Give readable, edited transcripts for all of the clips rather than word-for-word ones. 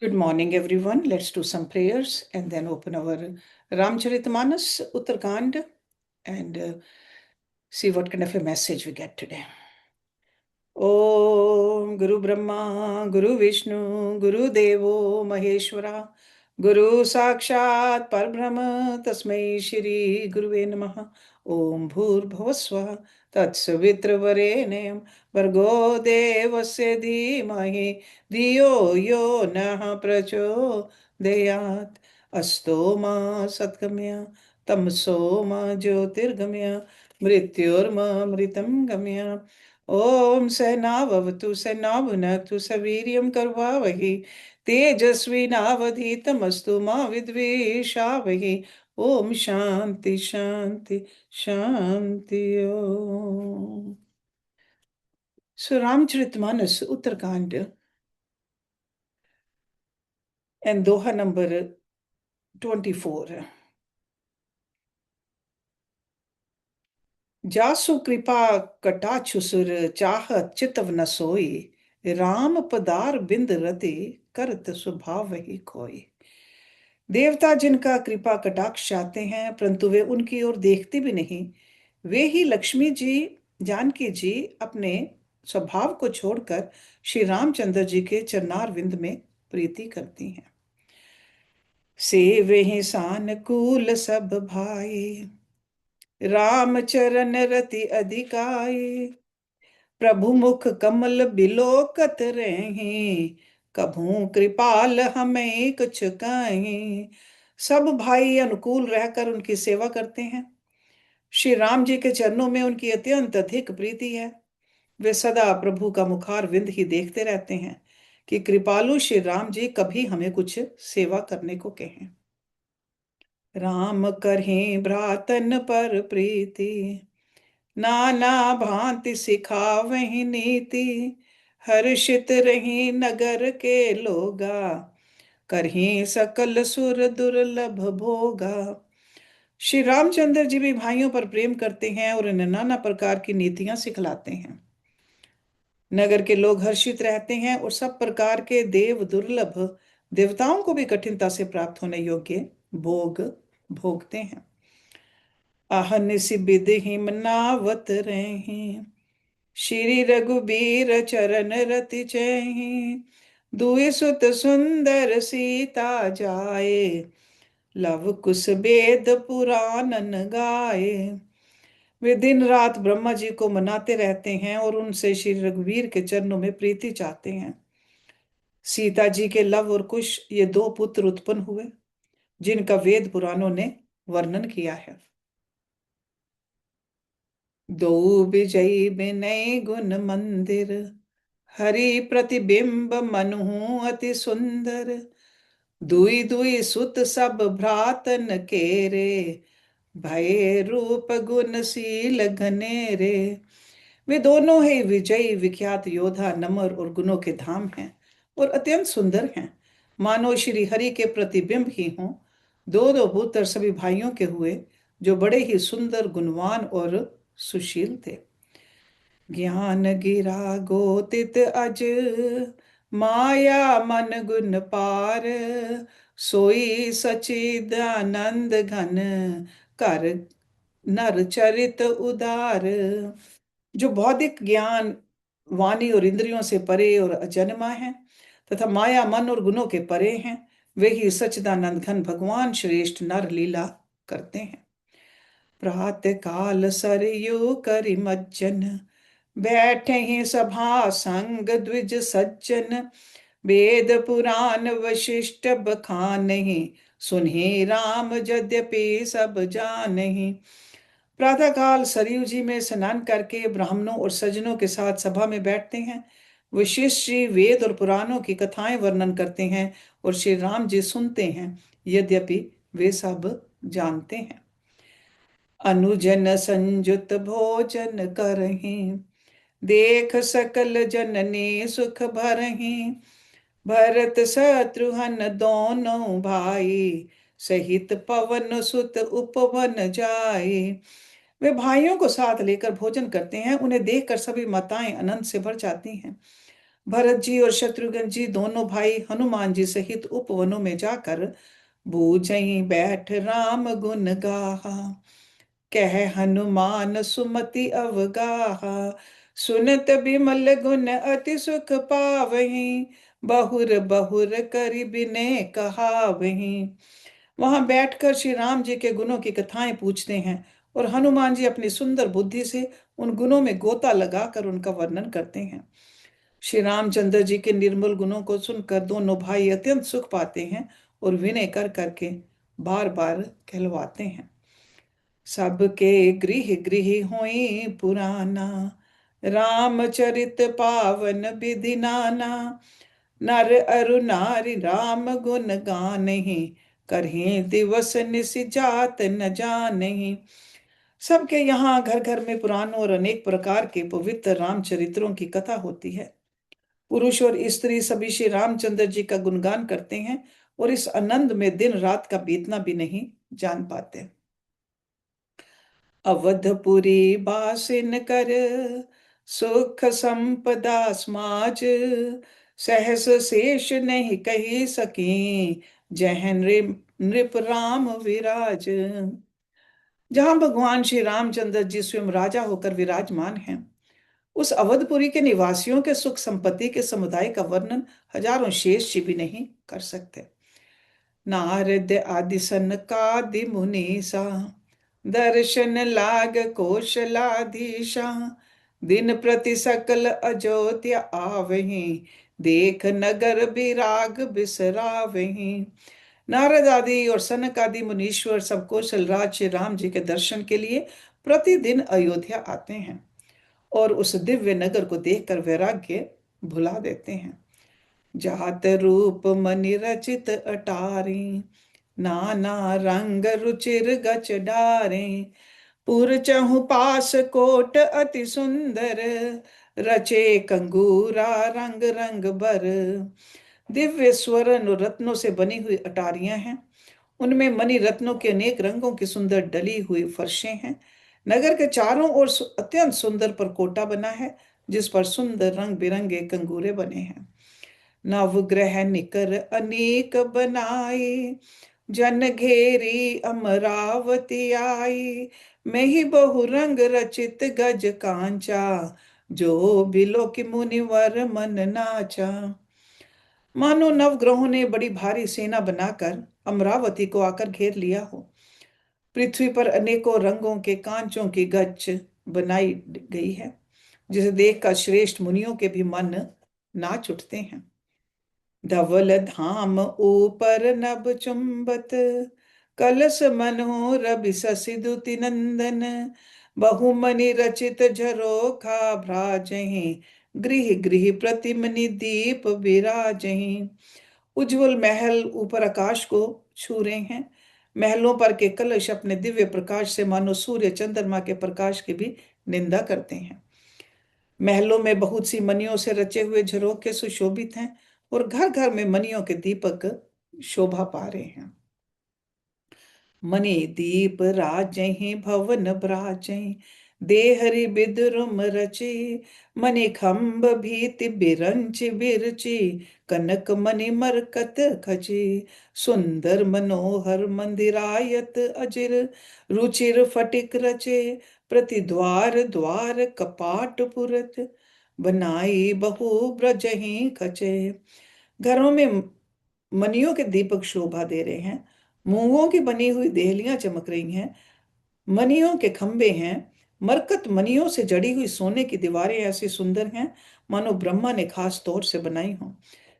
Good morning, everyone. Let's do some prayers and then open our Ramcharitmanas Uttarkand and see what kind of a message we get today. Om Guru Brahma, Guru Vishnu, Guru Devo Maheshwara, Guru Sakshat Parbrahma, Tasmai Shri Guruve Namaha. Om Bhur Tatsavitravarenyam Vargo Devasya Dhimahi Dhiyo Yo Nah Prachodayat Asto Ma Satgamya Tamso Ma Jyotirgamya Mrityurma Mritam Gamya ओम सहनावतु सहनाभुनक्तु सवीर्यं करवावहै तेजस्विनावधीतमस्तु मा विद्विषावहै ओम शांति शांति Shanti Om. So Ramcharitmanas Uttarkand and Doha number 24. जासु कृपा कटाक्षु सुर चाहत चितव न सोई राम पदार बिंद रति करत स्वभाव ही कोई. देवता जिनका कृपा कटाक्ष चाहते हैं परंतु वे उनकी ओर देखते भी नहीं, वे ही लक्ष्मी जी जानकी जी अपने स्वभाव को छोड़कर श्री रामचंद्र जी के चरणार विंद में प्रीति करती हैं. सेवे ही सानकूल सब भाई राम चरण रति अधिकाई प्रभु मुख कमल बिलोकत रहे कभू कृपाल हमें कुछ कहें. सब भाई अनुकूल रहकर उनकी सेवा करते हैं. श्री राम जी के चरणों में उनकी अत्यंत अधिक प्रीति है. वे सदा प्रभु का मुखार विंद ही देखते रहते हैं कि कृपालु श्री राम जी कभी हमें कुछ सेवा करने को कहें. राम करें भ्रातन पर प्रीति नाना भांति सिखावहि नीति हर्षित रही नगर के लोगा करही सकल सुर दुर्लभ भोगा. श्री रामचंद्र जी भी भाइयों पर प्रेम करते हैं और उन्हें नाना प्रकार की नीतियां सिखलाते हैं. नगर के लोग हर्षित रहते हैं और सब प्रकार के देव दुर्लभ देवताओं को भी कठिनता से प्राप्त होने योग्य भोग भोगते हैं. अहनिस बिधि मनावत रहे श्री रघुबीर चरण रति चहि दुई सुत सुंदर सीता जाए लव कुश वेद पुराणन गाए. वे दिन रात ब्रह्मा जी को मनाते रहते हैं और उनसे श्री रघुवीर के चरणों में प्रीति चाहते हैं. सीता जी के लव और कुश ये दो पुत्र उत्पन्न हुए जिनका वेद पुराणों ने वर्णन किया है. दो विजयी विनय गुण मंदिर हरि प्रतिबिंब मनु अति सुंदर दुई दुई सुत सब भ्रातन केरे भय रूप गुणशील घनेरे. वे दोनों ही विजयी विख्यात योद्धा नम्र और गुणों के धाम हैं और अत्यंत सुंदर हैं, मानो श्री हरि के प्रतिबिंब ही हों. दो दो पुत्र सभी भाइयों के हुए जो बड़े ही सुंदर गुणवान और सुशील थे. ज्ञान गिरा गोतित अज माया मन गुण पार सोई सचिदानंद घन कर नर चरित उदार. जो बौद्धिक ज्ञान वाणी और इंद्रियों से परे और अजन्मा है तथा माया मन और गुणों के परे हैं, वे ही सच्चिदानंद घन भगवान श्रेष्ठ नर लीला करते हैं. प्रातः काल सरयू करि मज्जन बैठे ही सभा संग द्विज सज्जन वेद पुराण वशिष्ठ बखानहि सुनहि राम यद्यपि सब जानहि. प्रातःकाल सरयू जी में स्नान करके ब्राह्मणों और सज्जनों के साथ सभा में बैठते हैं. वशिष्ठ जी वेद और पुराणों की कथाएं वर्णन करते हैं और श्री राम जी सुनते हैं यद्यपि वे सब जानते हैं. अनुजन संजुत भोजन करहि देख सकल जननी सुख भरहि भरत शत्रुघ्न दोनों भाई सहित पवन सुत उपवन जाए. वे भाइयों को साथ लेकर भोजन करते हैं. उन्हें देखकर सभी माताएं आनंद से भर जाती हैं. भरत जी और शत्रुघ्न जी दोनों भाई हनुमान जी सहित उपवनों में जाकर बूझई बैठ राम गुण गाहा। कह हनुमान सुमति अवगाहा, सुनत बिमल गुण अति सुख पावहीं। बहुर बहुर करि बिने कहावहीं। वहां बैठकर श्री राम जी के गुणों की कथाएं पूछते हैं और हनुमान जी अपनी सुंदर बुद्धि से उन गुणों में गोता लगाकर उनका वर्णन करते हैं। श्री रामचंद्र जी के निर्मल गुणों को सुनकर दोनों भाई अत्यंत सुख पाते हैं और विनय कर करके बार बार कहलवाते हैं। सबके गृह गृह होई पुराना, रामचरित पावन विधि नाना। नर अरु नारी राम गुण गानहि, करहि दिवस निस जात न जानहि। सबके यहाँ घर घर में पुराणों और अनेक प्रकार के पवित्र रामचरित्रों की कथा होती है। पुरुष और स्त्री सभी श्री रामचंद्र जी का गुणगान करते हैं और इस आनंद में दिन रात का बीतना भी नहीं जान पाते। अवधपुरी बासिन कर, सुख संपदा समाज। सहस शेष नहीं कही सकी, जह नृप राम विराज। जहां भगवान श्री रामचंद्र जी स्वयं राजा होकर विराजमान हैं, उस अवधपुरी के निवासियों के सुख संपत्ति के समुदाय का वर्णन हजारों शेष जी भी नहीं कर सकते। नारद आदि सनकादि मुनीसा, दर्शन लाग कौशलाधीशा। दिन प्रति सकल अयोध्या आवहीं, देख नगर विराग बिसरावहीं। नारद आदि और सनक आदि मुनीश्वर सब कौशल राज श्री राम जी के दर्शन के लिए प्रतिदिन अयोध्या आते हैं और उस दिव्य नगर को देखकर वैराग्य भुला देते हैं। जात रूप मनि रचित अटारी, नाना रंग रुचिर गच डारे। पुर चहु पास कोट अति सुंदर, रचे कंगूरा रंग रंग बर। दिव्य स्वर्ण और रत्नों से बनी हुई अटारियां हैं, उनमें मणि रत्नों के अनेक रंगों की सुंदर डली हुई फर्शें हैं। नगर के चारों ओर अत्यंत सुंदर परकोटा बना है, जिस पर सुंदर रंग बिरंगे कंगूरे बने हैं। नवग्रह निकर अनेक बनाई, जन घेरी अमरावती आई। मैं ही बहुरंग रचित गज कांचा, जो बिलो की मुनिवर मन नाचा। मानो नवग्रहों ने बड़ी भारी सेना बनाकर अमरावती को आकर घेर लिया हो। पृथ्वी पर अनेकों रंगों के कांचों की गच्छ बनाई गई है, जिसे देखकर श्रेष्ठ मुनियों के भी मन नाच उठते हैं। धवल धाम ऊपर नभ चुंबत, कलश मनोहर बिससि दुति नंदन। बहुमनि रचित झरोखा भ्राजहि, गृह गृह प्रतिमनि दीप विराजहि। उज्जवल महल ऊपर आकाश को छू रहे हैं। महलों पर के कलश अपने दिव्य प्रकाश से मानो सूर्य चंद्रमा के प्रकाश की भी निंदा करते हैं। महलों में बहुत सी मणियों से रचे हुए झरोखे सुशोभित हैं और घर घर में मणियों के दीपक शोभा पा रहे हैं। मणि दीप राजहि भवन ब्राजहि, देहरि बिदुरुम रचि। मणि खंभ भीति बिरंचि बिरचि, कनक मणि मरकत खचि। सुंदर मनोहर मंदिरायत अजिर, रुचिर फटिक रचे। प्रति द्वार द्वार कपाट पुरत, बनाई बहु ब्रजहि खचे। घरों में मणियों के दीपक शोभा दे रहे हैं, मूंगों की बनी हुई देहलियां चमक रही हैं, मणियों के खंभे हैं। मरकत मणियों से जड़ी हुई सोने की दीवारें ऐसी सुंदर हैं मानो ब्रह्मा ने खास तौर से बनाई हों।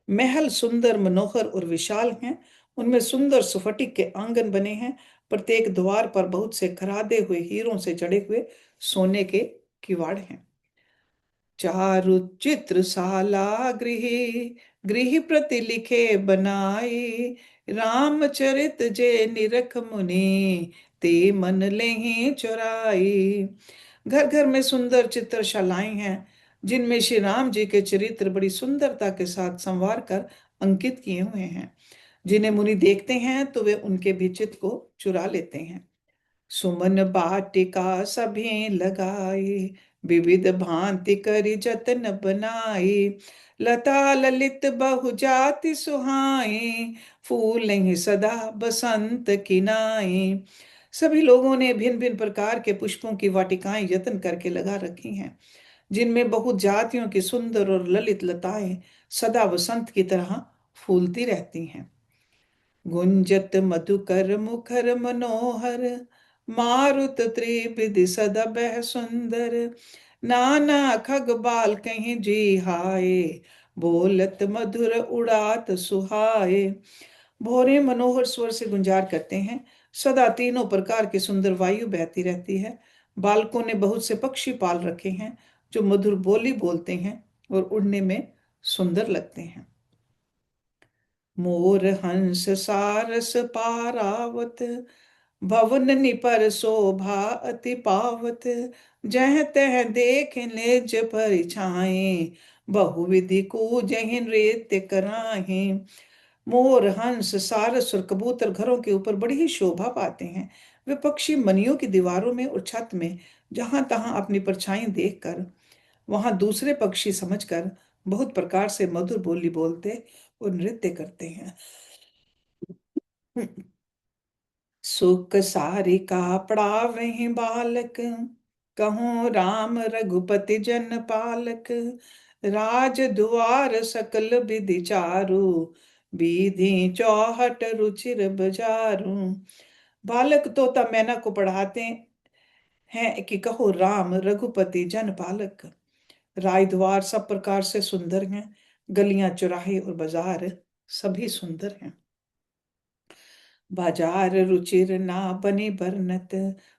महल सुंदर मनोहर और विशाल हैं, उनमें सुंदर सुफटिक के आंगन बने हैं। प्रत्येक द्वार पर बहुत से खरादे हुए हीरों से जड़े हुए सोने के किवाड़ हैं। चारु चित्र शाला गृह, गृह प्रति लिखे बनाई। रामचरित जे निरख मुनि, ते मन लेहि चुराई। घर घर में सुंदर चित्रशालाएं हैं, जिनमें श्री राम जी के चरित्र बड़ी सुंदरता के साथ संवार कर अंकित किए हुए हैं। जिन्हें मुनि देखते हैं तो वे उनके भी चित्त को चुरा लेते हैं। सुमन बाटिका सभी लगाई, विविध भांति करी जतन बनाई, लता ललित बहु जाति सुहाई, फूल ही सदा बसंत की नाई। सभी लोगों ने भिन्न भिन्न प्रकार के पुष्पों की वाटिकाएं यत्न करके लगा रखी हैं, जिनमें बहुत जातियों की सुंदर और ललित लताएं सदा वसंत की तरह फूलती रहती हैं। गुंजत मधुकर मुखर मनोहर, मारुत त्रिविधि सदबह सुंदर, नाना खग बाल कहीं जी हाय, बोलत मधुर उड़ात सुहाए। भोरे मनोहर स्वर से गुंजार करते हैं, सदा तीनों प्रकार की सुंदर वायु बहती रहती है। बालकों ने बहुत से पक्षी पाल रखे हैं जो मधुर बोली बोलते हैं और उड़ने में सुंदर लगते हैं। मोर हंस सारस पारावत, भवन निपर शोभा अति पावत, जह तह देख निज परिछाए, बहुविधि कूजहि नृत्य कराहे। मोर हंस सारस और कबूतर घरों के ऊपर बड़ी ही शोभा पाते हैं। वे पक्षी मनियों की दीवारों में और छत में जहां तहां अपनी परछाई देखकर वहां दूसरे पक्षी समझकर बहुत प्रकार से मधुर बोली बोलते और नृत्य करते हैं। सुख सारिका पड़ावहि बालक, कहूँ राम रघुपति जन पालक, राज दुआर सकल विधि चारु, बीधि चौहट रुचिर बजारू। बालक तोता मैना को पढ़ाते हैं कि कहो राम रघुपति जन पालक। राय द्वार सब प्रकार से सुंदर हैं, गलियां चौराहे और बाजार सभी सुंदर हैं। बाजार रुचिर ना बनी बरनत,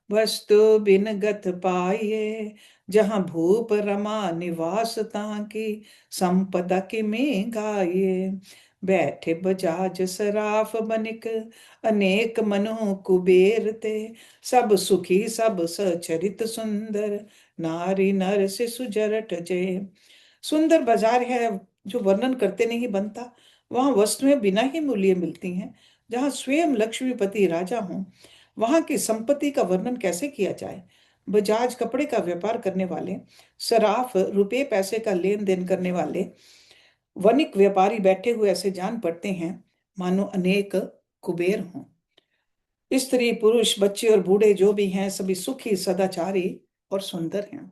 वस्तु बिन गत पाइए, जहां भूप रमा निवास तांकी, संपदा की में गाये। बैठे बजाज सराफ बनिक, अनेक मनु कुबेर ते, सब सुखी सब सचरित सुंदर, नारी नर से सुजरट जय। सुंदर बाजार है जो वर्णन करते नहीं बनता, वहां वस्तुएं बिना ही मूल्य मिलती हैं। जहां स्वयं लक्ष्मीपति राजा हों, वहां की संपत्ति का वर्णन कैसे किया जाए। बजाज कपड़े का व्यापार करने वाले, सराफ रुपए पैसे का लेन देन करने वाले, वणिक व्यापारी बैठे हुए ऐसे जान पड़ते हैं मानो अनेक कुबेर हों। स्त्री पुरुष बच्चे और बूढ़े जो भी हैं सभी सुखी सदाचारी और सुंदर हैं।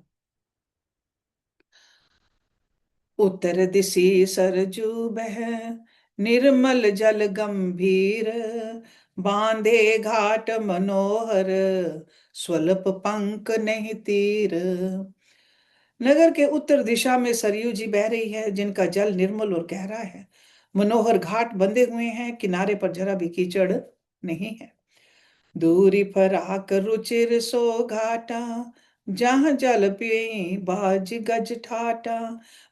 उत्तर दिशि सरजू बह, निर्मल जल गंभीर, बांधे घाट मनोहर, स्वल्प पंख नहीं तीर। नगर के उत्तर दिशा में सरयू जी बह रही है, जिनका जल निर्मल और गहरा है। मनोहर घाट बंधे हुए हैं, किनारे पर जरा भी कीचड़ नहीं है। दूरी फराक रुचिर सो घाटा, जहां जल पिए बाज गज ठाटा,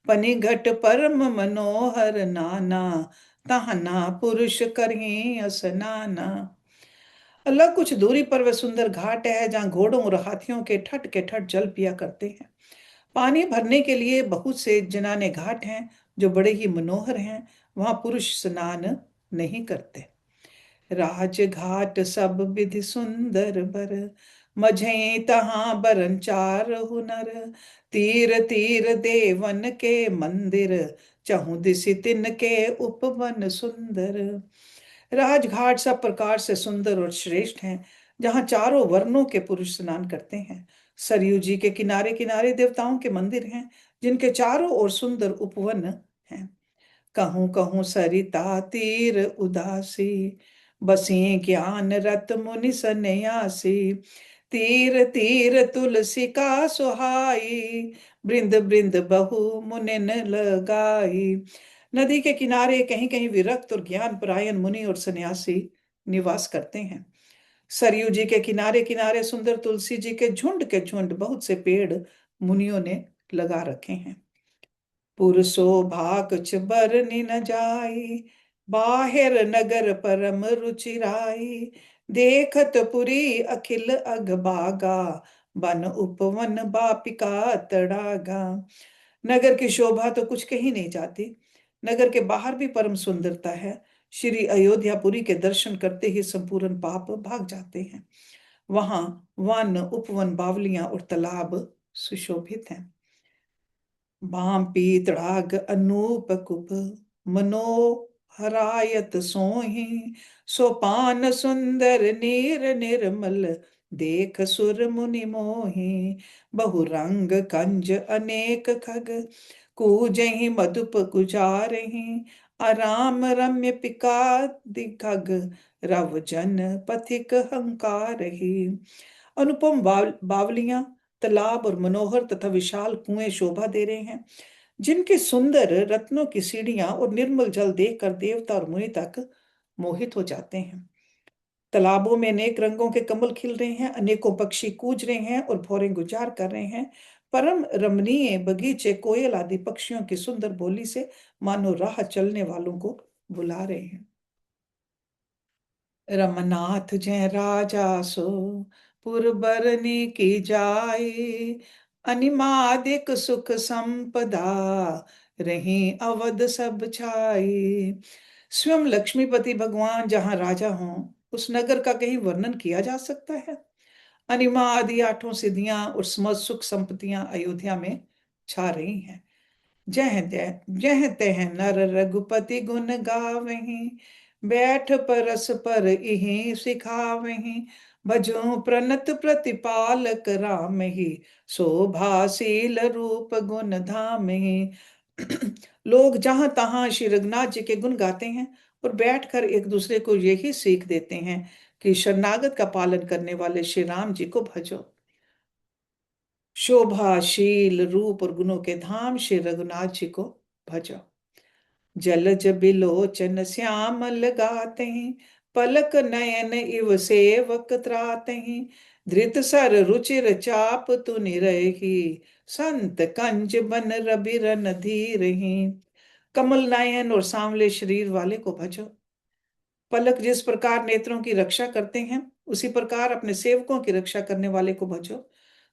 पनि घट परम मनोहर नाना, तहना पुरुष करें स्नाना। अलग कुछ दूरी पर वह सुंदर घाट है जहां घोड़ों और हाथियों के ठट जल पिया करते हैं। पानी भरने के लिए बहुत से जनाने घाट हैं जो बड़े ही मनोहर हैं, वहां पुरुष स्नान नहीं करते। राजघाट सब विधि सुंदर बर, मझे तहां बरन चार हुनर, तीर तीर देवन के मंदिर, चहु दिशि तिन के उपवन सुंदर। राजघाट सब प्रकार से सुंदर और श्रेष्ठ हैं, जहां चारों वर्णों के पुरुष स्नान करते हैं। सरयू जी के किनारे किनारे देवताओं के मंदिर हैं, जिनके चारों ओर सुंदर उपवन हैं। कहूँ कहूँ सरिता तीर उदासी, बसी ज्ञान रत मुनि सन्यासी, तीर तीर तुलसी का सुहाई, बृंद बृंद बहु मुनिन लगाई। नदी के किनारे कहीं कहीं विरक्त और ज्ञान परायण मुनि और सन्यासी निवास करते हैं। सरयू जी के किनारे किनारे सुंदर तुलसी जी के झुंड बहुत से पेड़ मुनियों ने लगा रखे हैं। पुरसो भाकच बरनि न जाई, बाहिर नगर परम रुचिराई, देखत पुरी अखिल अगभागा, बन उपवन बापिका तड़ागा। नगर की शोभा तो कुछ कही नहीं जाती, नगर के बाहर भी परम सुंदरता है। श्री अयोध्यापुरी के दर्शन करते ही संपूर्ण पाप भाग जाते हैं। वहां वन उपवन बावलियां और तालाब सुशोभित हैं। बाम पीतड़ाग अनूप कुप मनोहरायत सोहि, सोपान सुंदर नीर निर्मल देख सुर मुनि मोहि। बहुरंग कंज अनेक खग कूजहि मधुप गुजारहि, अराम रम्य पिका दिखग रव जन पथिक हंकारहि। अनुपम बावलियां, तालाब और मनोहर तथा विशाल कुएं शोभा दे रहे हैं, जिनकी सुंदर रत्नों की सीढ़ियां और निर्मल जल देखकर देवता और मुनि तक मोहित हो जाते हैं। तालाबों में अनेक रंगों के कमल खिल रहे हैं, अनेकों पक्षी कूज रहे हैं और भौरे गुजार कर रहे हैं। परम रमणीय बगीचे कोयल आदि पक्षियों की सुंदर बोली से मानो राह चलने वालों को बुला रहे हैं। रमनाथ जय राजा सो पुरबरनी की जाए, अनिमादिक सुख संपदा रही अवध सब छाई। स्वयं लक्ष्मीपति भगवान जहां राजा हों, उस नगर का कहीं वर्णन किया जा सकता है। अनिमा आदि आठों सिद्धियां और समस्त सुख संपत्तियां अयोध्या में छा रही हैं। जह जह जह तह नर रघुपति गुण गावहीं, बैठ परस पर इहि सिखावहीं। भजो प्रणत प्रतिपालक राम ही, शोभाशील रूप गुण धाम ही। लोग जहां तहां श्री रघुनाथ जी के गुण गाते हैं और बैठकर एक दूसरे को यही सीख देते हैं कि शरणागत का पालन करने वाले श्री राम जी को भजो। शोभाशील रूप और गुणों के धाम श्री रघुनाथ जी को भजो। जलज बिलोचन श्यामल गाते हैं, पलक नयन इव सेवक त्राते हैं। धृत सर रुचिर चाप तुनि रही, संत कंज बन रवि रन धीरहि। कमल नयन और सांवले शरीर वाले को भजो। पलक जिस प्रकार नेत्रों की रक्षा करते हैं, उसी प्रकार अपने सेवकों की रक्षा करने वाले को भजो।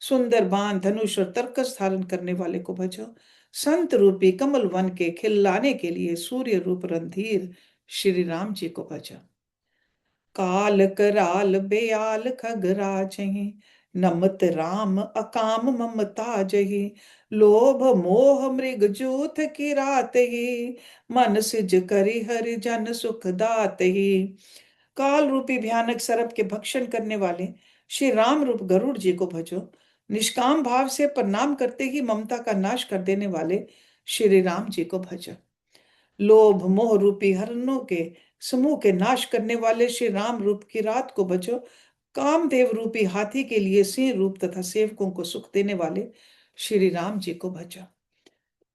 सुंदर बाण धनुष और तरकस धारण करने वाले को भजो। संत रूपी कमल वन के खिलाने के लिए सूर्य रूप रणधीर श्री राम जी को भजो। काल कराल बेयाल खगराजहि, नमत राम अकाम ममता जहि। लोभ मोह मृग जूथ की रात ही, मन सिज करि हरि जन सुख दात ही। काल रूपी भयानक सर्प के भक्षण करने वाले श्री राम रूप गरुड़ जी को भजो। निष्काम भाव से प्रणाम करते ही ममता का नाश कर देने वाले श्री राम जी को भजो। लोभ मोह रूपी हरणों के समूह के नाश करने वाले श्री राम रूप की रात को भजो। कामदेव रूपी हाथी के लिए सिंह रूप तथा सेवकों को सुख देने वाले श्री राम जी को भजो।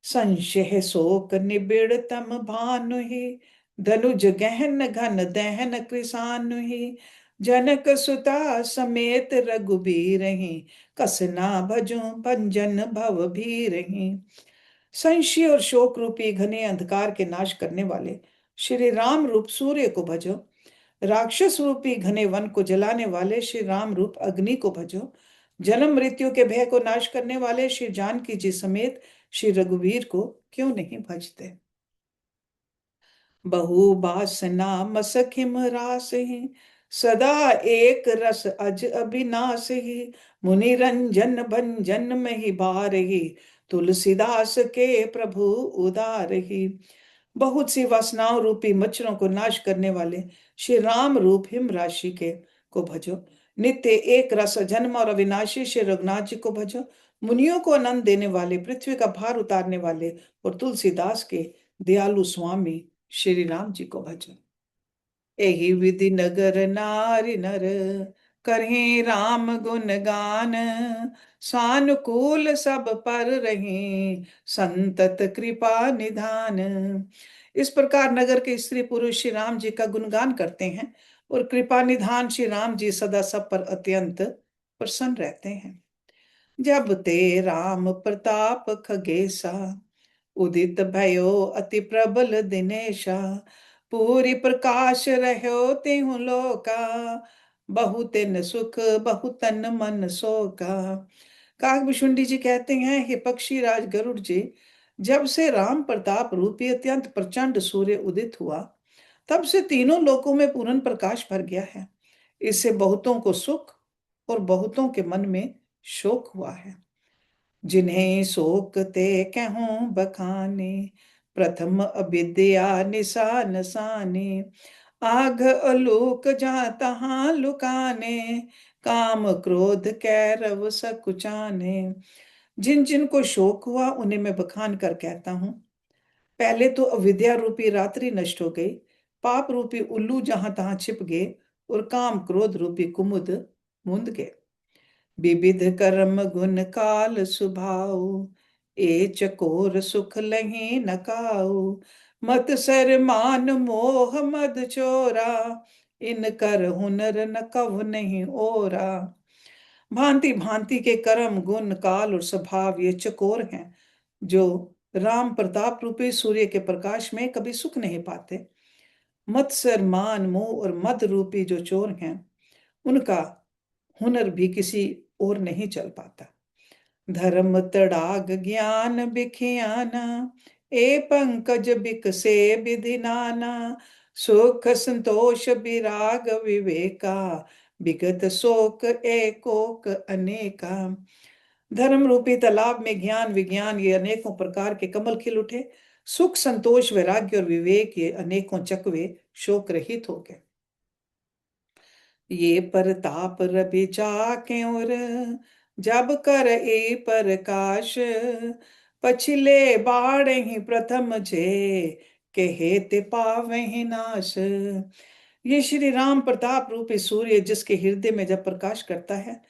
संशय शोक निबिड़ तम भानु ही, धनुज गहन घन दहन कृसानु ही। जनक सुता समेत रघुबीर ही, कसना भजो भंजन भव भीर ही। संशय और शोक रूपी घने अंधकार के नाश करने वाले श्री राम रूप सूर्य को भजो। राक्षस रूपी घने वन को जलाने वाले श्री राम रूप अग्नि को भजो। जन्म मृत्यु के भय को नाश करने वाले श्री जानकी जी समेत श्री रघुवीर को क्यों नहीं भजते। बहु बासना मसखिम रास ही, सदा एक रस अज अभिनाश ही। मुनि रंजन भंजन में ही बार ही, तुलसीदास के प्रभु उदार ही। बहुत सी वासनाओं रूपी मच्छरों को नाश करने वाले श्री राम रूप हिम राशि के को भजो। नित्य एक रस जन्म और अविनाशी श्री रघुनाथ जी को भजो। मुनियों को आनंद देने वाले, पृथ्वी का भार उतारने वाले और तुलसीदास के दयालु स्वामी श्री राम जी को भजो। एहि विधि नगर नारी नर, करहि राम गुण गान। सानुकूल सब पर रही, संतत कृपा निधान। इस प्रकार नगर के स्त्री पुरुष श्री राम जी का गुणगान करते हैं और कृपा निधान श्री राम जी सदा सब पर अत्यंत प्रसन्न रहते हैं। जब ते राम प्रताप खगेसा, उदित भयो अति प्रबल दिनेशा। पूरी प्रकाश रहो तेहु लोका, बहुतिन सुख बहुतन मन सोका। काकभूषुंडी जी कहते हैं, हे पक्षी राज गरुड़ जी, जब से राम प्रताप रूपी अत्यंत प्रचंड सूर्य उदित हुआ, तब से तीनों लोकों में पूर्ण प्रकाश भर गया है। इससे बहुतों को सुख और बहुतों के मन में शोक हुआ है। जिन्हें शोक ते कहूँ बखाने, प्रथम अविद्या निशान साने, आघ अलोक जहाँ तहाँ लुकाने, काम क्रोध कैरव सकुचाने। जिन जिन को शोक हुआ उन्हें मैं बखान कर कहता हूँ। पहले तो अविद्या रूपी रात्रि नष्ट हो गई, पाप रूपी उल्लू जहां तहां छिप गए, और काम क्रोध रूपी कुमुद मुंद गए। विविध कर्म गुण काल सुभाऊ, ए चकोर सुख लही नकाऊ, मत सर मान मोह मद चोरा, इन कर हुनर न कव नहीं ओरा। भांति भांति के कर्म गुण काल और स्वभाव ये चकोर हैं, जो राम प्रताप रूपी सूर्य के प्रकाश में कभी सुख नहीं पाते। मत्सर मान मोह और मद रूपी जो चोर हैं, उनका हुनर भी किसी और नहीं चल पाता। धर्म तड़ाग ज्ञान बिखियाना, ए पंकज बिकसे विधि नाना, सुख संतोष विराग विवेका, विगत शोक एकोक अनेका। धर्म रूपी तालाब में ज्ञान विज्ञान ये अनेकों प्रकार के कमल खिल उठे, सुख संतोष वैराग्य और विवेक ये अनेकों चकवे शोक रहित हो गए। ये परताप रवि जाके और जब कर ए प्रकाश, पछिले बाढ़ ही प्रथम जे, कहे ते पावे नाश। ये श्री राम प्रताप रूपी सूर्य जिसके हृदय में जब प्रकाश करता है,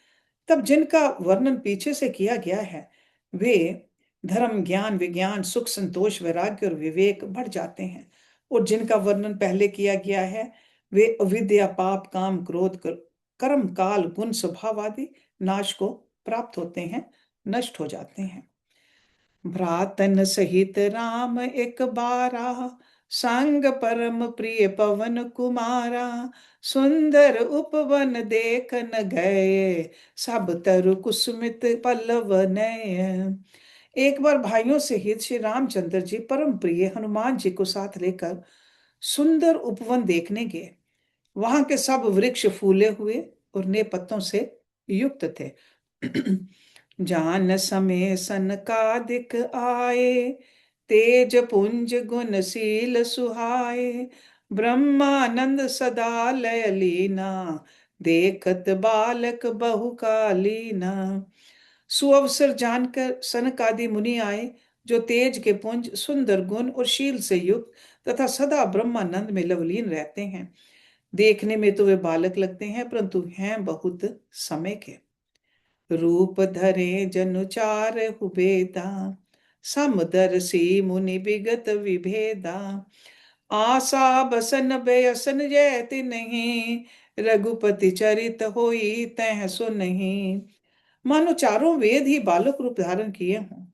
तब जिनका वर्णन पीछे से किया गया है, वे धर्म ज्ञान विज्ञान सुख संतोष वैराग्य और विवेक बढ़ जाते हैं। और जिनका वर्णन पहले किया गया है, वे अविद्या पाप काम क्रोध कर्म काल गुण स्वभाव आदि नाश को प्राप्त होते हैं, नष्ट हो जाते हैं। भ्रातन सहित राम एक बारा, संग परम प्रिय पवन कुमारा, सुंदर उपवन देखन गए, सब तरु कुसुमित पल्लव नय। एक बार भाइयों सहित श्री रामचंद्र जी परम प्रिय हनुमान जी को साथ लेकर सुंदर उपवन देखने गए। वहां के सब वृक्ष फूले हुए और नए पत्तों से युक्त थे। जान समय सनकादिक आए, तेज पुंज गुणशील सुहाए, ब्रह्मानंद सदा लय लीना, देखत बालक बहुकालीना। सुअवसर जानकर सनकादि मुनि आए, जो तेज के पुंज सुंदर गुण और शील से युक्त तथा सदा ब्रह्मानंद में लवलीन रहते हैं। देखने में तो वे बालक लगते हैं, परंतु हैं बहुत समय के। रूप धरे जनुचार हुबेदा, समदर्शी मुनि विगत विभेदा, आशा बसन बेअसन जैति नहीं, रघुपति चरित होई तह सो नहीं। मानो चारों वेद ही बालक रूप धारण किए हों।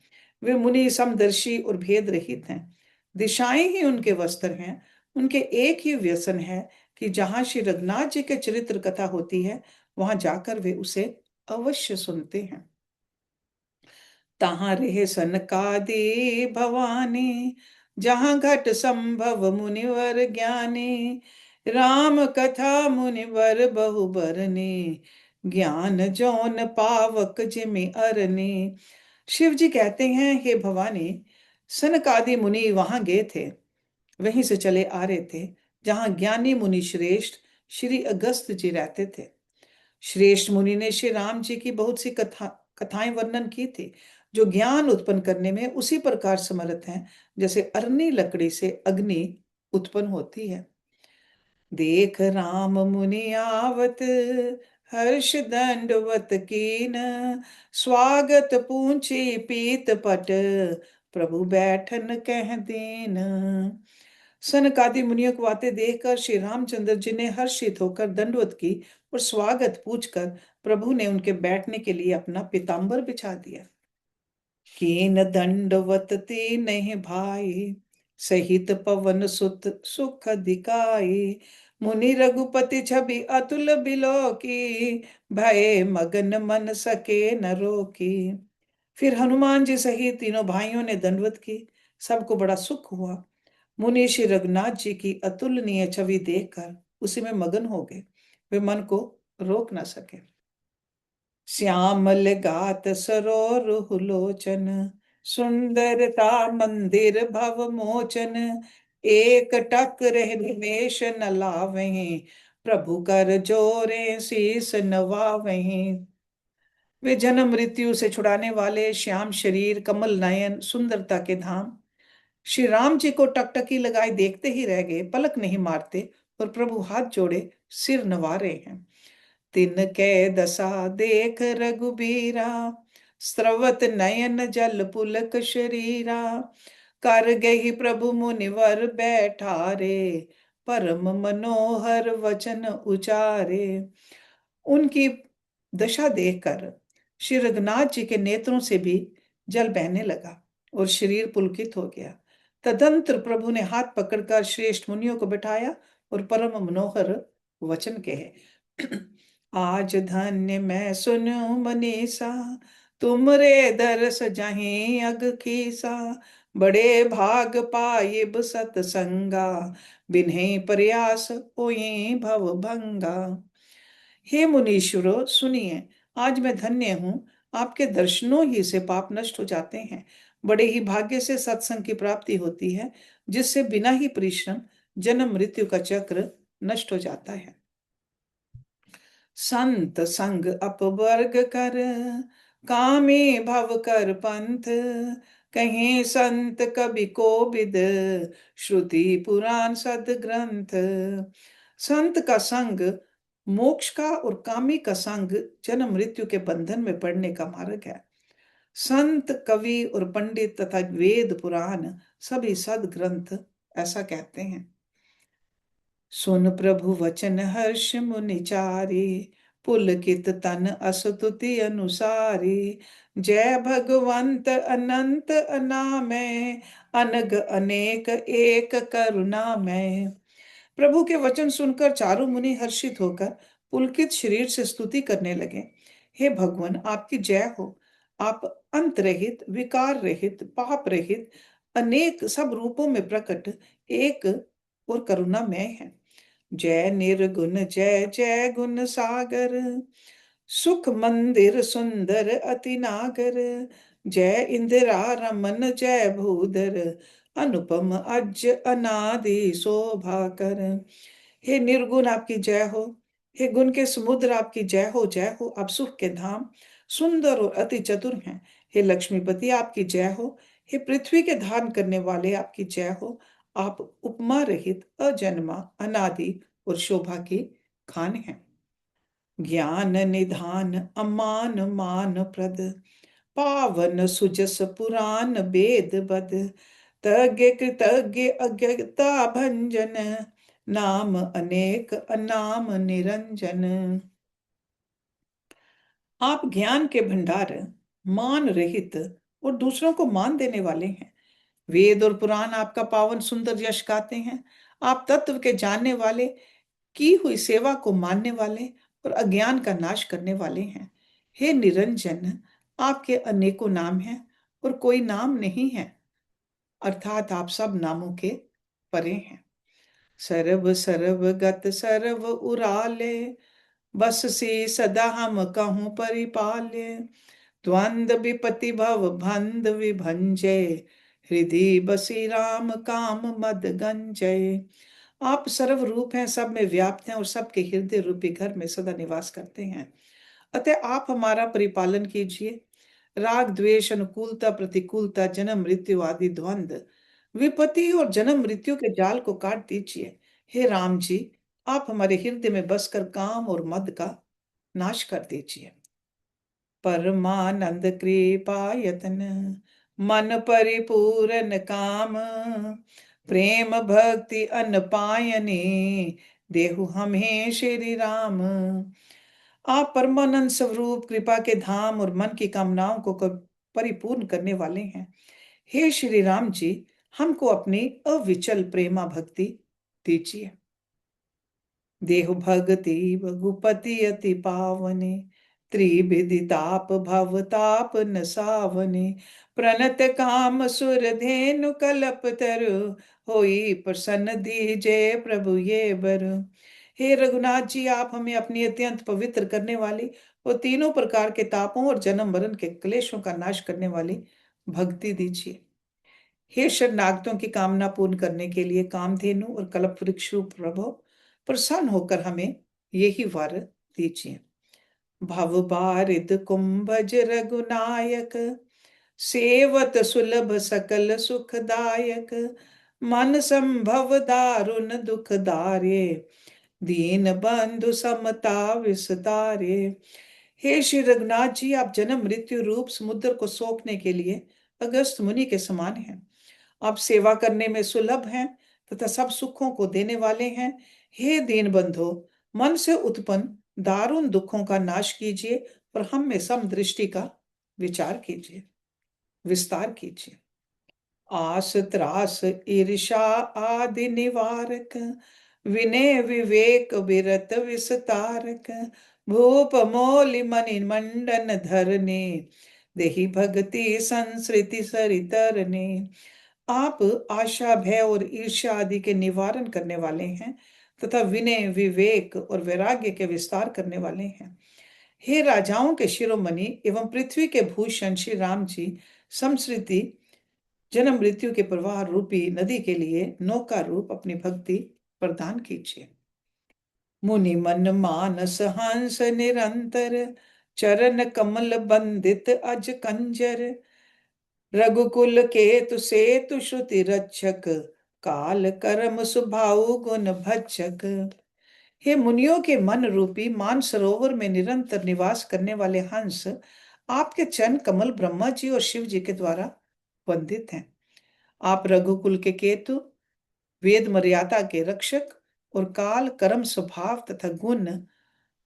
वे मुनि समदर्शी और भेद रहित हैं। दिशाएं ही उनके वस्त्र हैं। उनके एक ही व्यसन है कि जहां श्री रघुनाथ जी के चरित्र कथा होती है, वहां जाकर वे उसे अवश्य सुनते हैं। तहां रहे सनकादि भवानी, जहां घट संभव मुनिवर ज्ञानी, राम कथा मुनिवर बहु बरनी, ज्ञान जौन पावक जिमि अरनी। शिव जी कहते हैं, हे भवानी, सनकादि मुनि वहां गए थे, वहीं से चले आ रहे थे जहां ज्ञानी मुनि श्रेष्ठ श्री अगस्त जी रहते थे। श्रेष्ठ मुनि ने श्री राम जी की बहुत सी कथाएं वर्णन की थी, जो ज्ञान उत्पन्न करने में उसी प्रकार समर्थ हैं जैसे अरनी लकड़ी से अग्नि उत्पन्न होती है। देख राम मुनि आवत, हर्ष दंडवत कीन, स्वागत पूछी पीत पट, प्रभु बैठन कह दीन। सनकादि मुनियों को आते देखकर श्री रामचंद्र जी ने हर्षित होकर दंडवत की और स्वागत पूछकर प्रभु ने उनके बैठने के लिए अपना पीताम्बर बिछा दिया। कीन दंडवत नहीं भाई, सहित पवन सुत सुख दिखाई, मुनि रघुपति छवि अतुल बिलो की, भय मगन मन सके न रोकी। फिर हनुमान जी सहित तीनों भाइयों ने दंडवत की। सबको बड़ा सुख हुआ। मुनि श्री रघुनाथ जी की अतुलनीय छवि देखकर उसी में मगन हो गए। वे मन को रोक ना सके। श्यामल गात सरोरुह लोचन, सुंदरता मंदिर भव मोचन। एक टक रह निमेष न लावहीं, प्रभु कर जोरे शीस नवावहीं। वे जन्म मृत्यु से छुड़ाने वाले, श्याम शरीर, कमल नयन, सुंदरता के धाम। श्री राम जी को टकटकी लगाए देखते ही रह गए, पलक नहीं मारते, और प्रभु हाथ जोड़े सिर नवा रहे हैं। तिन कै दशा देख रघुबीरा, स्रवत नयन जल पुलक शरीरा। कर गही प्रभु मुनिवर बैठारे, परम मनोहर वचन उचारे। उनकी दशा देखकर श्री रघुनाथ जी के नेत्रों से भी जल बहने लगा और शरीर पुलकित हो गया। तदंतर प्रभु ने हाथ पकड़कर श्रेष्ठ मुनियों को बिठाया और परम मनोहर वचन कहे। आज धन्य मैं सुनु मनीषा, तुमरे दरस जाहि अग खीसा। बड़े भाग पाइब सतसंगा, बिन्हि प्रयास होई भव भंगा। हे मुनीश्वरों सुनिए, आज मैं धन्य हूँ, आपके दर्शनों ही से पाप नष्ट हो जाते हैं। बड़े ही भाग्य से सत्संग की प्राप्ति होती है, जिससे बिना ही परिश्रम जन्म मृत्यु का चक्र नष्ट हो जाता है। संत संग अपवर्ग कर, कामी भव कर पंथ। कहीं संत कवि कोविद, श्रुति पुराण सद ग्रंथ। संत का संग मोक्ष का और कामी का संग जन्म मृत्यु के बंधन में पड़ने का मार्ग है। संत कवि और पंडित तथा वेद पुराण सभी सदग्रंथ ऐसा कहते हैं। सुन प्रभु वचन हर्ष मुनि चारी, पुलकित तन असतुति अनुसारी। जय भगवंत अनंत अनामय, अनग अनेक एक करुणा में। प्रभु के वचन सुनकर चारों मुनि हर्षित होकर पुलकित शरीर से स्तुति करने लगे। हे भगवान, आपकी जय हो। आप अंत रहित, विकार रहित, पाप रहित, अनेक सब रूपों में प्रकट एक और करुणामय है। जय निर्गुण जय जय गुण सागर, सुख मंदिर सुंदर अति नागर। जय इंदिरा रमन जय भूधर, अनुपम अज अनादि शोभा कर। हे निर्गुण आपकी जय हो, हे गुण के समुद्र आपकी जय हो, जय हो। आप सुख के धाम, सुंदर और अति चतुर हैं। हे लक्ष्मीपति आपकी जय हो, हे पृथ्वी के धारण करने वाले आपकी जय हो। आप उपमा रहित, अजन्मा, अनादि और शोभा की खान हैं। ज्ञान निधान अमान मान प्रद, पावन सुजस पुराण वेद बद। तज्ञ कृतज्ञ अज्ञता भंजन, नाम अनेक अनाम निरंजन। आप ज्ञान के भंडार, मान रहित और दूसरों को मान देने वाले हैं। वेद और पुराण आपका पावन सुंदर यश गाते हैं। आप तत्व के जानने वाले, की हुई सेवा को मानने वाले और अज्ञान का नाश करने वाले हैं। हे निरंजन, आपके अनेकों नाम हैं और कोई नाम नहीं है, अर्थात आप सब नामों के परे हैं। सर्व सर्वगत सर्व उराले, बस से सदा हम कहूँ परिपाल्य। द्वंद विपति भव भंद विभंजय, हृदय बसी राम काम मद गंजय। आप सर्व रूप हैं, सब में व्याप्त हैं और सबके हृदय रूपी घर में सदा निवास करते हैं। अतः आप हमारा परिपालन कीजिए। राग द्वेष अनुकूलता प्रतिकूलता, जन्म मृत्यु आदि द्वंद, विपत्ति और जन्म मृत्यु के जाल को काट दीजिए। हे राम जी, आप हमारे हृदय में बसकर काम और मद का नाश कर दीजिए। परमानंद कृपा यतन, मन परिपूरन काम। प्रेम भक्ति अन पायने, देहु हमें श्री राम। आप परमानंद स्वरूप, कृपा के धाम और मन की कामनाओं को परिपूर्ण करने वाले हैं। हे श्री राम जी, हमको अपनी अविचल प्रेमा भक्ति दीजिए। देहु भगति भगुपति अति पावने, त्रिविधि ताप भव ताप न सावने। प्रणत काम सुर धेनु कल्प तरु, होई प्रसन्न दीजे प्रभु ये बर। हे रघुनाथ जी, आप हमें अपनी अत्यंत पवित्र करने वाली और तीनों प्रकार के तापों और जन्म मरण के क्लेशों का नाश करने वाली भक्ति दीजिए। हे शरणागतों की कामना पूर्ण करने के लिए कामधेनु और कल्प वृक्ष रूप प्रभु, प्रसन्न होकर हमें यही वर दीजिए। भव बारिद कुंभज रघुनायक, सेवत सुलभ सकल सुखदायक, मन संभव दारुण दुख दारे, दीन बंधु समता विस्तारे। हे श्री रघुनाथ जी, आप जन्म मृत्यु रूप समुद्र को सोखने के लिए अगस्त मुनि के समान हैं। आप सेवा करने में सुलभ हैं तथा सब सुखों को देने वाले हैं। हे दीन बंधो, मन से उत्पन्न दारुण दुखों का नाश कीजिए और हम में समदृष्टि का विचार कीजिए, विस्तार कीजिए। आस त्रास ईर्षा आदि निवारक, विनय विवेक विरत विस्तारक, भूप मोलि मणि मंडन धरने, देहि भक्ति संस्कृति सरितरने। आप आशा भय और ईर्ष्या आदि के निवारण करने वाले हैं तथा विनय विवेक और वैराग्य के विस्तार करने वाले हैं। हे राजाओं के शिरोमणि एवं पृथ्वी के भूषण श्री राम जी, संस्कृति जन्म मृत्यु के प्रवाह रूपी नदी के लिए नौका रूप अपनी भक्ति प्रदान कीजिए। मुनि मन मानस हंस निरंतर, चरण कमल बंदित अज कंजर, रघुकुल केतु सेतु श्रुति रक्षक, काल कर्म सुभाऊ गुण भक्षक। हे मुनियों के मन रूपी मान सरोवर में निरंतर निवास करने वाले हंस, आपके चरण कमल ब्रह्मा जी और शिव जी के द्वारा वंदित हैं। आप रघुकुल के केतु, वेद मर्यादा के रक्षक और काल कर्म स्वभाव तथा गुण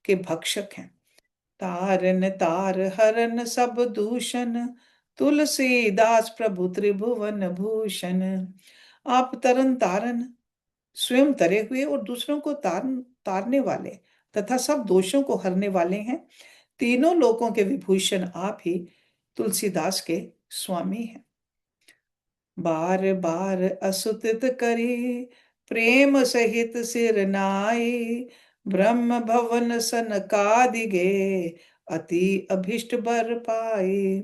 के भक्षक हैं। तारन तार हरन सब दूषण, तुलसीदास प्रभु त्रिभुवन भूषण। आप तरन तारन, स्वयं तरे हुए और दूसरों को तारने वाले तथा सब दोषों को हरने वाले हैं। तीनों लोकों के विभूषण आप ही तुलसीदास के स्वामी हैं। बार बार असुतित करी, प्रेम सहित सिर नाई, ब्रह्म भवन सनकादि गे, अति अभिष्ट बर पाए।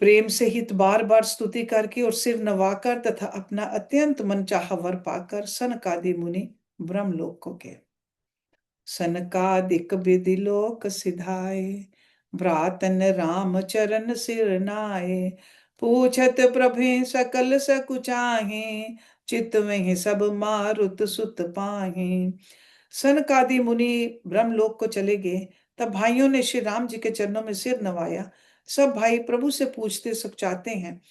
प्रेम सहित बार बार स्तुति करके और सिर नवाकर तथा अपना अत्यंत मनचाहा वर पाकर सनकादि मुनि ब्रह्मलोक को गए। सनकादिक विधि लोक सिधाए, भ्रातन राम चरण सिर नाए, पूछत प्रभे सकल सकुचाहे, चित में सब मारुत सुत पाहे। सनकादि मुनि ब्रह्मलोक को चले गए। तब भाइयों ने श्री राम जी के चरणों में सिर नवाया। सब भाई प्रभु से पूछते चाहते हैं,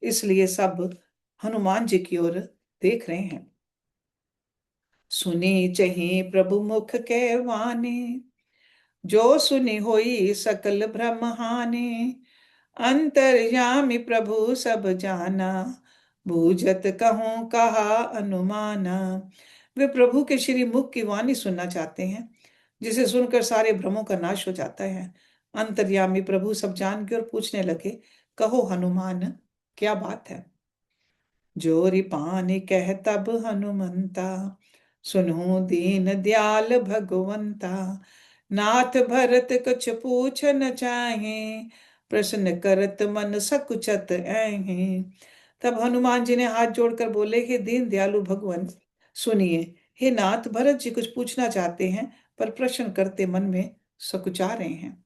इसलिए सब हनुमान जी की ओर देख रहे हैं। सुनी चही प्रभु मुख के वाणी, जो सुनी होई सकल भ्रम हानि, अंतर्यामी प्रभु सब जाना, बूझत कहूं कहा अनुमाना। वे प्रभु के श्री मुख की वाणी सुनना चाहते हैं, जिसे सुनकर सारे भ्रमों का नाश हो जाता है। अंतर्यामी प्रभु सब जान के और पूछने लगे, कहो हनुमान, क्या बात है। जोरी पानी कह तब हनुमंता, सुनहु दीन दयाल भगवंता, नाथ भरत कुछ पूछ न चाहे, प्रश्न करत मन सकुचत ऐहे। तब हनुमान जी ने हाथ जोड़कर बोले, हे दीन दयालु भगवान, सुनिए। हे नाथ, भरत जी कुछ पूछना चाहते हैं पर प्रश्न करते मन में सकुचा रहे हैं।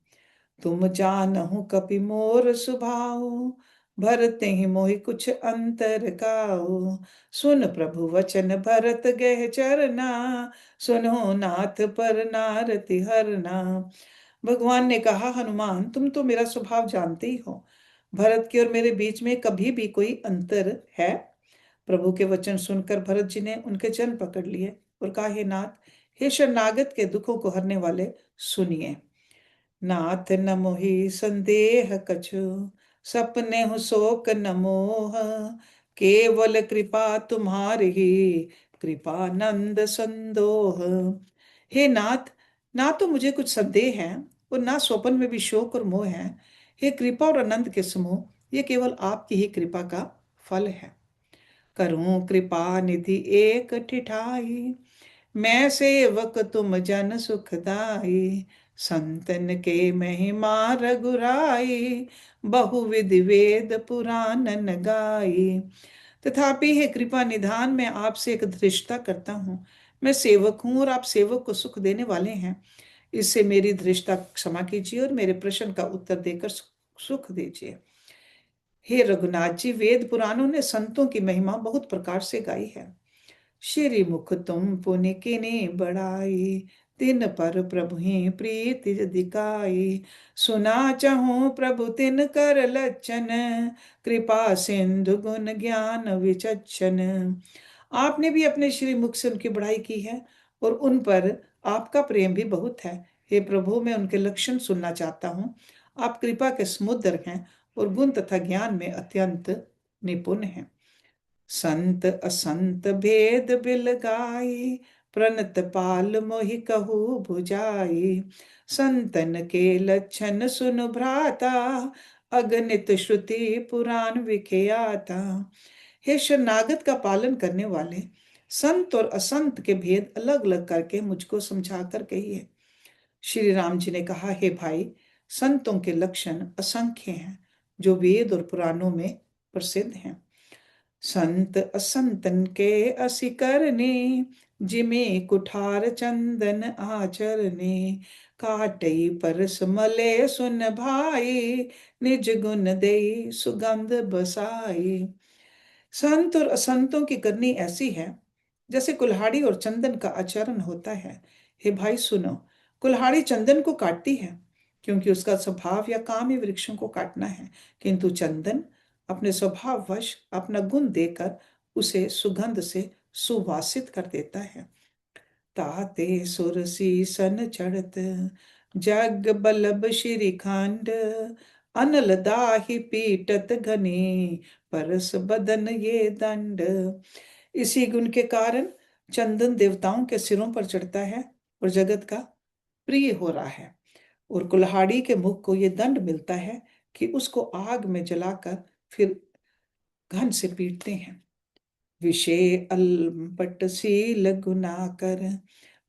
तुम जानहु कपि मोर सुभाऊ, भरते ही मोहि कुछ अंतर काऊ, सुन प्रभु वचन भरत गह चरना, सुनो नाथ पर नारति हरना। भगवान ने कहा, हनुमान, तुम तो मेरा स्वभाव जानते ही हो। भरत के और मेरे बीच में कभी भी कोई अंतर है? प्रभु के वचन सुनकर भरत जी ने उनके चरण पकड़ लिए और कहा, हे नाथ, हे शरणागत के दुखों को हरने वाले, सुनिए। नाथ न मोहि संदेह कछु, सपने हु शोक न मोह, केवल कृपा तुम्हारी, कृपानंद संदोह। हे नाथ, ना तो मुझे कुछ संदेह है और ना स्वप्न में भी शोक और मोह है। हे कृपा और आनंद के समूह, ये केवल आपकी ही कृपा का फल है। करूं कृपा निधि एक ठिठाई, मैं सेवक तुम जन सुखदाई, संतन के महिमा रघुराई, बहुविध वेद पुराणन गाई। तथापि हे कृपा निधान, मैं आपसे एक धृष्टता करता हूँ। मैं सेवक हूँ और आप सेवक को सुख देने वाले हैं। इससे मेरी धृष्टता क्षमा कीजिए और मेरे प्रश्न का उत्तर देकर सुख दीजिए। हे रघुनाथ जी, वेद पुराणों ने संतों की महिमा बहुत प्रकार से गाई है। श्री मुख तुम पुनि किने बढ़ाई, तिन पर प्रभु ही प्रीति दिखाई। सुना चाहूं प्रभु तिन कर लक्षण, कृपा सिंधु गुण ज्ञान विचक्षण। आपने भी अपने श्री मुख से उनकी बढ़ाई की है और उन पर आपका प्रेम भी बहुत है। हे प्रभु, मैं उनके लक्षण सुनना चाहता हूँ। आप कृपा के समुद्र हैं और गुण तथा ज्ञान में अत्यंत निपुण हैं। संत असंत भेद बिल गाई, प्रणत पाल मोहि कहु बुझाई। संतन के लक्षण सुन भ्राता, अगणित श्रुति पुराण विख्याता। हे शरणागत का पालन करने वाले, संत और असंत के भेद अलग अलग करके मुझको समझा कर कहिए। श्री राम जी ने कहा, हे भाई, संतों के लक्षण असंख्य हैं जो वेद और पुराणों में प्रसिद्ध हैं। संत असंतन के असि करने, जिमे कुठार चंदन आचरने। काटई परस मले सुन भाई, निज गुण दे सुगंध बसाई। संत और असंतों की करनी ऐसी है जैसे कुल्हाड़ी और चंदन का आचरण होता है। हे भाई सुनो, कुल्हाड़ी चंदन को काटती है क्योंकि उसका स्वभाव या काम ही वृक्षों को काटना है, किंतु चंदन अपने स्वभाववश अपना गुण देकर उसे सुगंध से सुवासित कर देता है। ताते सुरसी सन चढ़त, जग बलब श्री खंड। अनल दाहि पीटत घनी, परस बदन ये दंड। इसी गुण के कारण चंदन देवताओं के सिरों पर चढ़ता है और जगत का प्रिय हो रहा है, और कुल्हाड़ी के मुख को ये दंड मिलता है कि उसको आग में जलाकर फिर घन से पीटते हैं। विषय अलपट सील गुना कर,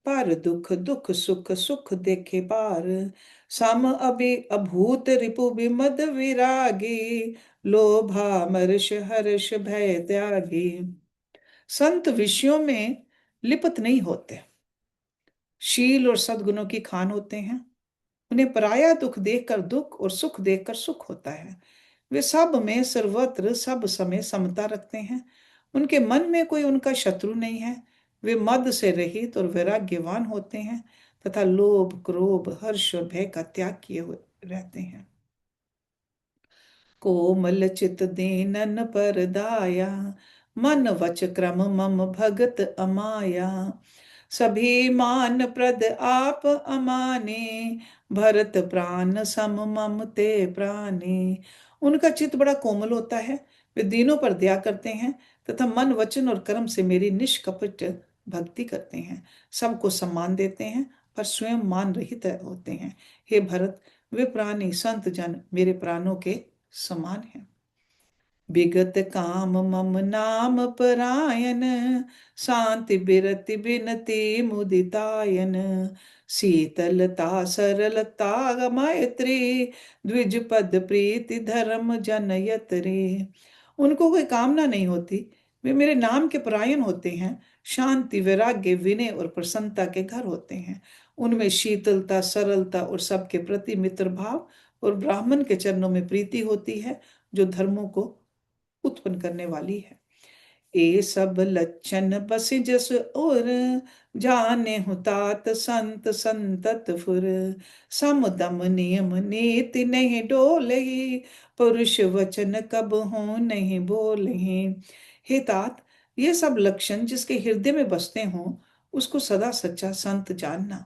पर दुख दुख सुख सुख देखे पार। सम अभि अभूत रिपु विमद विरागी, लोभा मर्ष हर्ष भय त्यागी। संत विषयों में लिप्त नहीं होते, शील और सद्गुणों की खान होते हैं। उन्हें पराया दुख देखकर दुख और सुख देखकर सुख होता है। वे सब में सर्वत्र सब समय समता रखते हैं। उनके मन में कोई उनका शत्रु नहीं है। वे मद से रहित और वैराग्यवान होते हैं तथा लोभ क्रोध हर्ष और भय का त्याग किए हुए रहते हैं। कोमल चित दीनन पर दाया, मन वच क्रम मम भगत अमाया। सभी मान प्रद आप अमाने, भरत प्राण सम मम ते प्राणे। उनका चित्त बड़ा कोमल होता है, वे दीनों पर दया करते हैं तथा मन वचन और कर्म से मेरी निष्कपट भक्ति करते हैं। सबको सम्मान देते हैं पर स्वयं मान रहित होते हैं। हे भरत, वे प्राणी संत जन मेरे प्राणों के समान हैं। विगत काम मम नाम परायन, शांति बिरति बिनति मुदितायन। शीतलता सरलता मैत्री, द्विज पद प्रीति धर्म जनयत रे। उनको कोई कामना नहीं होती, वे मेरे नाम के परायण होते हैं। शांति वैराग्य विनय और प्रसन्नता के घर होते हैं। उनमें शीतलता सरलता और सबके प्रति मित्र भाव और ब्राह्मण के चरणों में प्रीति होती है जो धर्मों को उत्पन्न करने वाली है। ए सब लक्षण बस जस और, जाने हुतात संत संतत फुर। सम दम नियम नीति नहीं डोले, पुरुष वचन कब हो नहीं बोले। हे तात, ये सब लक्षण जिसके हृदय में बसते हों उसको सदा सच्चा संत जानना।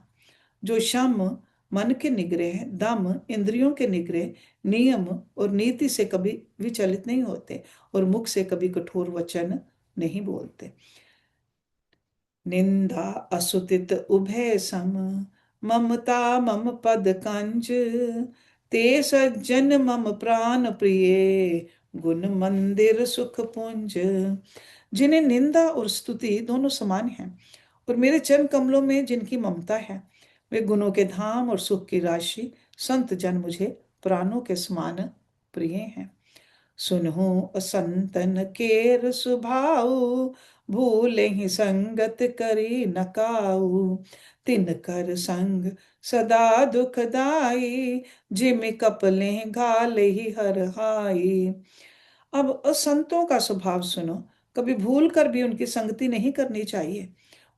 जो शम मन के निग्रह, दम इंद्रियों के निग्रह, नियम और नीति से कभी विचलित नहीं होते और मुख से कभी कठोर वचन नहीं बोलते। निंदा असुतित उभय सम, ममता मम पद कंज। ते सज्जन मम प्राण प्रिय, गुण मंदिर सुख पुंज। जिन्हें निंदा और स्तुति दोनों समान हैं और मेरे चरण कमलों में जिनकी ममता है, वे गुणों के धाम और सुख की राशि संत जन मुझे प्राणों के समान प्रिय हैं। सुनहु संतन केर सुभाऊ, भूले ही संगत करी न काऊ। तिन कर संग सदा दुखदाई, जिमि कपले घाले ही हर हाई। अब असंतों का स्वभाव सुनो, कभी भूल कर भी उनकी संगति नहीं करनी चाहिए।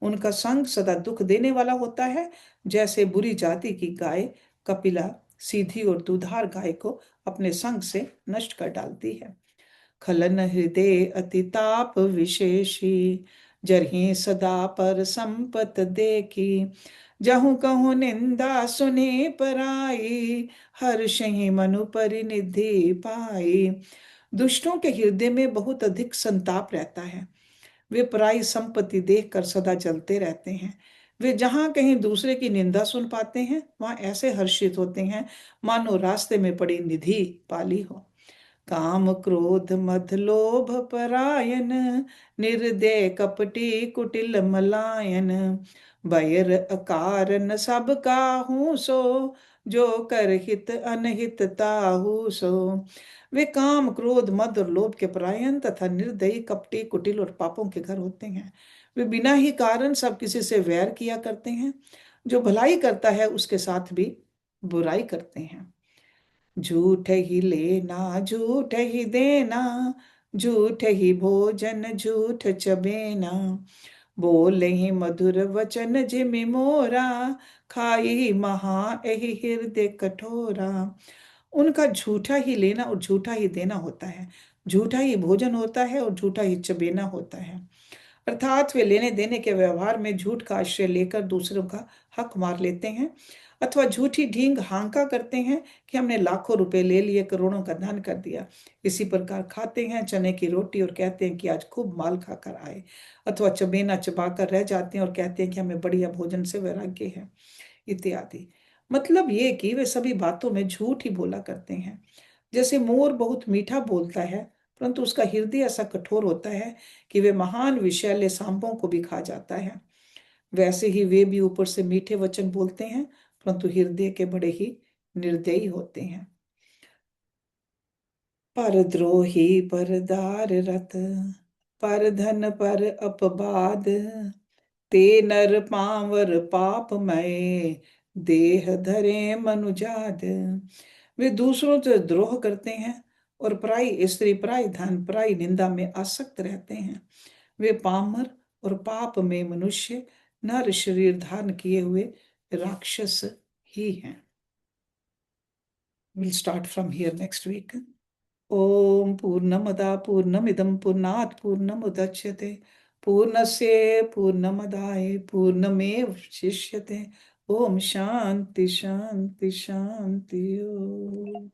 उनका संग सदा दुख देने वाला होता है। जैसे बुरी जाति की गाय कपिला सीधी और दुधार गाय को अपने संग से नष्ट कर डालती है। खलन हृदय अति ताप विशेषी, जरहि सदा पर संपत देखी। जहु कहूँ निंदा सुने पराई, हर्षहि मनु परिनिधि पाई। दुष्टों के हृदय में बहुत अधिक संताप रहता है। वे पराई संपत्ति देखकर सदा जलते रहते हैं। वे जहां कहीं दूसरे की निंदा सुन पाते हैं, वहां ऐसे हर्षित होते हैं मानो रास्ते में पड़ी निधि पाली हो। काम क्रोध मद लोभ परायन, निर्दय कपटी कुटिल मलायन। बैर अकारन सब काहू सो, जो कर हित अनहित ताहू सो। वे काम क्रोध मद और लोभ के परायण तथा निर्दयी कपटी कुटिल और पापों के घर होते हैं। वे बिना ही कारण सब किसी से वैर किया करते हैं। जो भलाई करता है उसके साथ भी बुराई करते हैं। झूठ ही लेना झूठ ही देना, झूठ ही भोजन झूठ चबेना। बोले ही मधुर वचन जिमि मोरा, खाई महा एहि हृदय कठोरा। उनका झूठा ही लेना और झूठा ही देना होता है। झूठा ही भोजन होता है और झूठा ही चबेना होता है। अर्थात वे लेने देने के व्यवहार में झूठ का आश्रय लेकर दूसरों का हक मार लेते हैं, अथवा झूठी ढींग हांका करते हैं कि हमने लाखों रुपए ले लिए, करोड़ों का दान कर दिया। इसी प्रकार खाते हैं चने की रोटी और कहते हैं कि आज खूब माल खाकर आए, अथवा चबेना चबाकर रह जाते हैं और कहते हैं कि हमें बढ़िया भोजन से वैराग्य है, इत्यादि। मतलब ये कि वे सभी बातों में झूठ ही बोला करते हैं। जैसे मोर बहुत मीठा बोलता है, परंतु उसका हृदय ऐसा कठोर होता है कि वे महान विषैले सांपों को भी खा जाता है। वैसे ही वे भी ऊपर से मीठे वचन बोलते हैं, परंतु हृदय के बड़े ही निर्दयी होते हैं। पर द्रोही पर दार रत, पर धन पर अपवाद। ते नर पावर पाप मय, देह धरे मनुजाद। वे दूसरों से द्रोह करते हैं और पराई स्त्री, पराई धन, पराई निंदा में आसक्त रहते हैं। वे पामर और पाप में मनुष्य, नर शरीर धारण किए हुए राक्षस ही हैं। We'll start from here next week. ओम पूर्णमदा पूर्णमिदं पूर्णात् पूर्णमुदच्यते, पूर्णस्य पूर्णमदाय पूर्णमेवशिष्यते। ओम शांति शांति शांति। ओम।